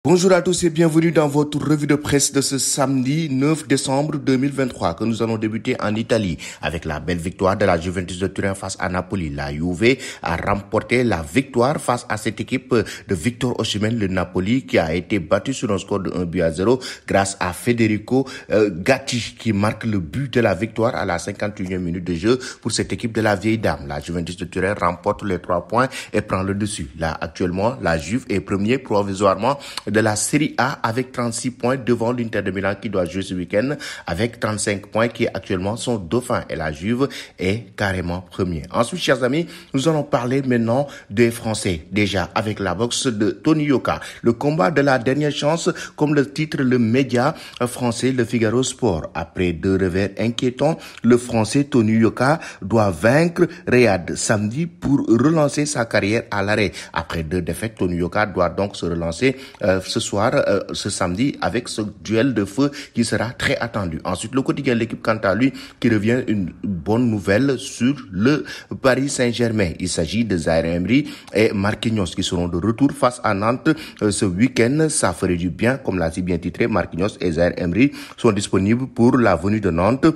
Bonjour à tous et bienvenue dans votre revue de presse de ce samedi 9 décembre 2023 que nous allons débuter en Italie avec la belle victoire de la Juventus de Turin face à Napoli. La Juve a remporté la victoire face à cette équipe de Victor Osimhen, le Napoli, qui a été battu sur un score de 1-0 grâce à Federico Gatti qui marque le but de la victoire à la 51e minute de jeu pour cette équipe de la vieille dame. La Juventus de Turin remporte les 3 points et prend le dessus. Là, actuellement, la Juve est premier provisoirement de la Serie A avec 36 points devant l'Inter de Milan qui doit jouer ce week-end avec 35 points qui est actuellement son dauphin et la Juve est carrément premier. Ensuite, chers amis, nous allons parler maintenant des Français. Déjà avec la boxe de Tony Yoka, le combat de la dernière chance comme le titre le média français Le Figaro Sport. Après 2 revers inquiétants, le Français Tony Yoka doit vaincre Riyad samedi pour relancer sa carrière à l'arrêt. Après 2 défaites, Tony Yoka doit donc se relancer ce soir, ce samedi, avec ce duel de feu qui sera très attendu. Ensuite, le quotidien L'équipe, quant à lui, qui revient une bonne nouvelle sur le Paris Saint-Germain. Il s'agit de Zaïre Emery et Marquinhos qui seront de retour face à Nantes ce week-end. Ça ferait du bien, comme l'a si bien titré, Marquinhos et Zaïre Emery sont disponibles pour la venue de Nantes.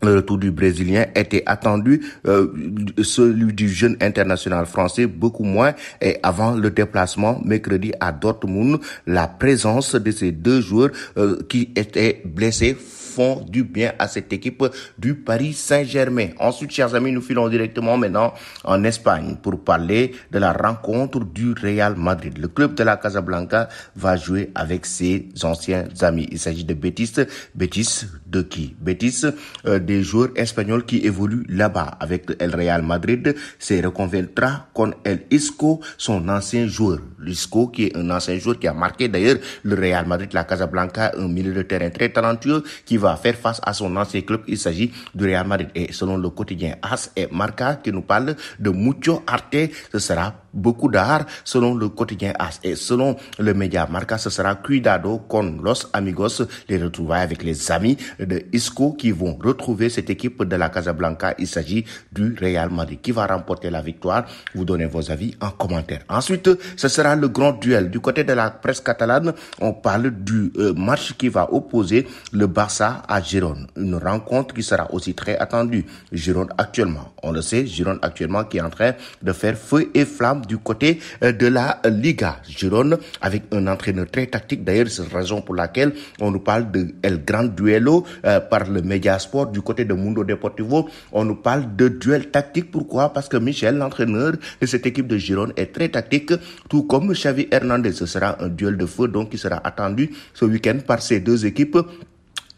Le retour du Brésilien était attendu, celui du jeune international français beaucoup moins. Et avant le déplacement mercredi à Dortmund, la présence de ces 2 joueurs qui étaient blessés font du bien à cette équipe du Paris Saint-Germain. Ensuite, chers amis, nous filons directement maintenant en Espagne pour parler de la rencontre du Real Madrid. Le club de la Casablanca va jouer avec ses anciens amis. Il s'agit de Betis. Betis de qui? Betis, des joueurs espagnols qui évoluent là-bas avec El Real Madrid. C'est reconvertra con El Isco, son ancien joueur. L'Isco qui est un ancien joueur qui a marqué d'ailleurs le Real Madrid, la Casablanca, un milieu de terrain très talentueux qui va faire face à son ancien club. Il s'agit du Real Madrid. Et selon le quotidien AS et Marca qui nous parle de Mucho Arte, ce sera beaucoup d'art selon le quotidien AS. Et selon le média Marca, ce sera Cuidado con los amigos, les retrouvailles avec les amis de Isco qui vont retrouver cette équipe de la Casablanca. Il s'agit du Real Madrid qui va remporter la victoire. Vous donnez vos avis en commentaire. Ensuite, ce sera le grand duel. Du côté de la presse catalane, on parle du match qui va opposer le Barça à Girone. Une rencontre qui sera aussi très attendue. Girone actuellement, on le sait, Girone actuellement qui est en train de faire feu et flamme du côté de la Liga. Girone avec un entraîneur très tactique. D'ailleurs, c'est la raison pour laquelle on nous parle de El Gran Duelo par le Mediasport. Du côté de Mundo Deportivo, on nous parle de duel tactique. Pourquoi? Parce que Michel, l'entraîneur de cette équipe de Girone, est très tactique, tout comme Xavi Hernandez. Ce sera un duel de feu donc qui sera attendu ce week-end par ces 2 équipes.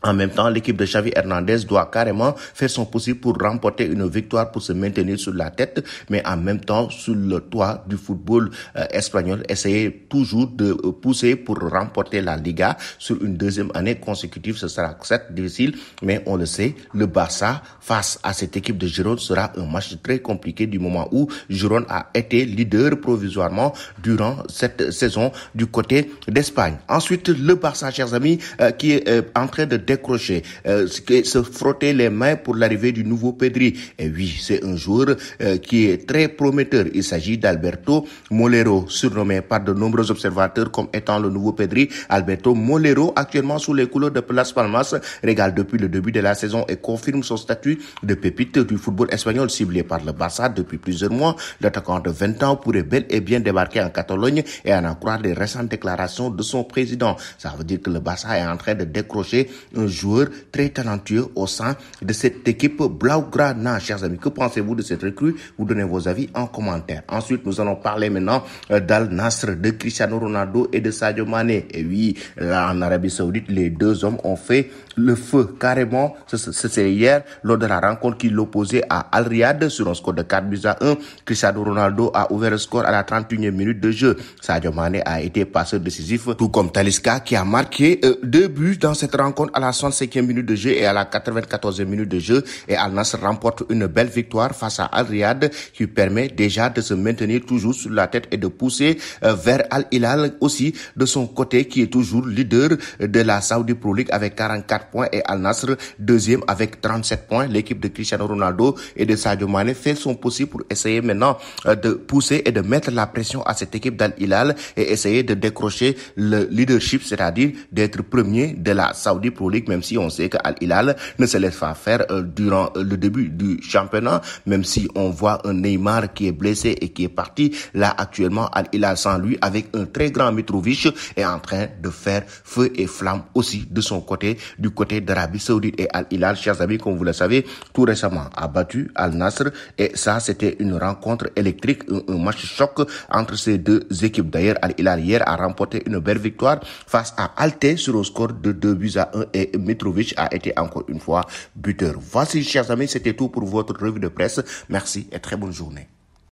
En même temps, l'équipe de Xavi Hernandez doit carrément faire son possible pour remporter une victoire pour se maintenir sur la tête, mais en même temps, sur le toit du football espagnol, essayer toujours de pousser pour remporter la Liga sur une 2e année consécutive. Ce sera certes difficile, mais on le sait, le Barça face à cette équipe de Girone sera un match très compliqué du moment où Girone a été leader provisoirement durant cette saison du côté d'Espagne. Ensuite, le Barça, chers amis, qui est en train de décrocher, se frotter les mains pour l'arrivée du nouveau Pedri. Et oui, c'est un joueur qui est très prometteur. Il s'agit d'Alberto Molero, surnommé par de nombreux observateurs comme étant le nouveau Pedri. Alberto Molero, actuellement sous les couleurs de Las Palmas, régale depuis le début de la saison et confirme son statut de pépite du football espagnol ciblé par le Barça depuis plusieurs mois. L'attaquant de 20 ans pourrait bel et bien débarquer en Catalogne et en croire les récentes déclarations de son président. Ça veut dire que le Barça est en train de décrocher un joueur très talentueux au sein de cette équipe Blaugrana. Chers amis, que pensez-vous de cette recrue? Vous donnez vos avis en commentaire. Ensuite, nous allons parler maintenant d'Al Nassr, de Cristiano Ronaldo et de Sadio Mané. Et oui, là, en Arabie Saoudite, les 2 hommes ont fait le feu carrément. C'est hier, lors de la rencontre qui l'opposait à Al Riyad sur un score de 4-1. Cristiano Ronaldo a ouvert le score à la 31e minute de jeu. Sadio Mané a été passeur décisif, tout comme Talisca qui a marqué 2 buts dans cette rencontre à la 65e minute de jeu et à la 94e minute de jeu. Et Al Nassr remporte une belle victoire face à Al Riyad qui permet déjà de se maintenir toujours sur la tête et de pousser vers Al Hilal aussi de son côté qui est toujours leader de la Saudi Pro League avec 44 points et Al Nassr deuxième avec 37 points. L'équipe de Cristiano Ronaldo et de Sadio Mané fait son possible pour essayer maintenant de pousser et de mettre la pression à cette équipe d'Al Hilal et essayer de décrocher le leadership, c'est-à-dire d'être premier de la Saudi Pro League, même si on sait que Al Hilal ne se laisse pas faire durant le début du championnat, même si on voit un Neymar qui est blessé et qui est parti. Là, actuellement, Al Hilal sans lui, avec un très grand Mitrovic, est en train de faire feu et flamme aussi de son côté, du côté d'Arabie Saoudite. Et Al Hilal, chers amis, comme vous le savez, tout récemment a battu Al Nassr et ça, c'était une rencontre électrique, un match choc entre ces deux équipes. D'ailleurs, Al Hilal hier a remporté une belle victoire face à Al-T sur un score de 2-1 et Mitrovic a été encore une fois buteur. Voici, chers amis, c'était tout pour votre revue de presse. Merci et très bonne journée.